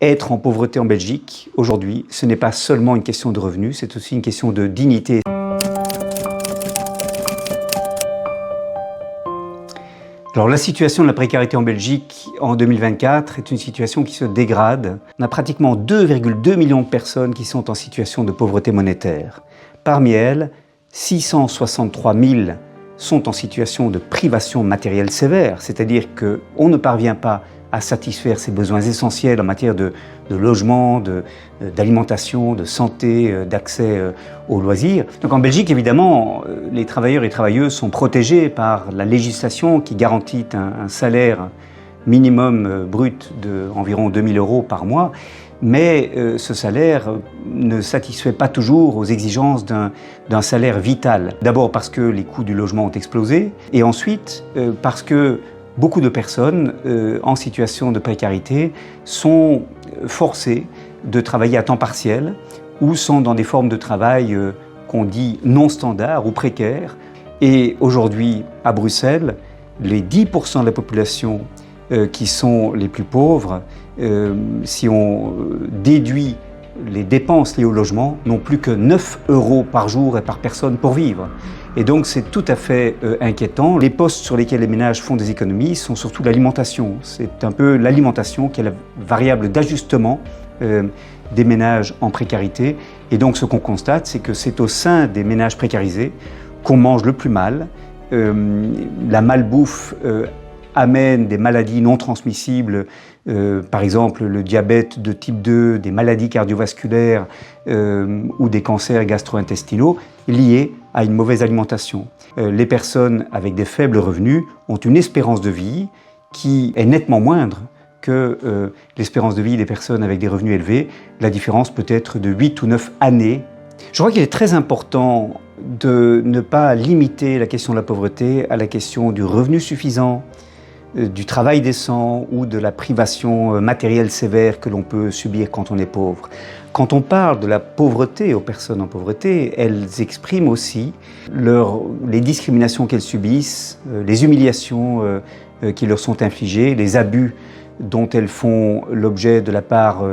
Être en pauvreté en Belgique, aujourd'hui, ce n'est pas seulement une question de revenus, c'est aussi une question de dignité. Alors la situation de la précarité en Belgique en 2024 est une situation qui se dégrade. On a pratiquement 2,2 millions de personnes qui sont en situation de pauvreté monétaire. Parmi elles, 663 000 sont en situation de privation matérielle sévère, c'est-à-dire qu'on ne parvient pas à satisfaire ses besoins essentiels en matière de logement, d'alimentation, de santé, d'accès aux loisirs. Donc en Belgique, évidemment, les travailleurs et travailleuses sont protégés par la législation qui garantit un salaire minimum brut d'environ 2 000 € par mois, mais ce salaire ne satisfait pas toujours aux exigences d'un salaire vital. D'abord parce que les coûts du logement ont explosé, et ensuite parce que beaucoup de personnes en situation de précarité sont forcées de travailler à temps partiel ou sont dans des formes de travail qu'on dit non standards ou précaires. Et aujourd'hui, à Bruxelles, les 10% de la population qui sont les plus pauvres, si on déduit les dépenses liées au logement, n'ont plus que 9 € par jour et par personne pour vivre. Et donc c'est tout à fait inquiétant. Les postes sur lesquels les ménages font des économies sont surtout l'alimentation. C'est un peu l'alimentation qui est la variable d'ajustement des ménages en précarité. Et donc ce qu'on constate, c'est que c'est au sein des ménages précarisés qu'on mange le plus mal. La malbouffe amène des maladies non transmissibles, par exemple le diabète de type 2, des maladies cardiovasculaires ou des cancers gastro-intestinaux liés à une mauvaise alimentation. Les personnes avec des faibles revenus ont une espérance de vie qui est nettement moindre que l'espérance de vie des personnes avec des revenus élevés. La différence peut être de 8 ou 9 années. Je crois qu'il est très important de ne pas limiter la question de la pauvreté à la question du revenu suffisant, du travail décent ou de la privation matérielle sévère que l'on peut subir quand on est pauvre. Quand on parle de la pauvreté aux personnes en pauvreté, elles expriment aussi les discriminations qu'elles subissent, les humiliations qui leur sont infligées, les abus dont elles font l'objet de la part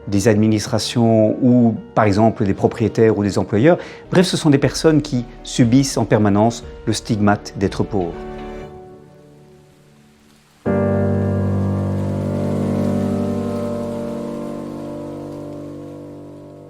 des administrations ou par exemple des propriétaires ou des employeurs. Bref, ce sont des personnes qui subissent en permanence le stigmate d'être pauvres.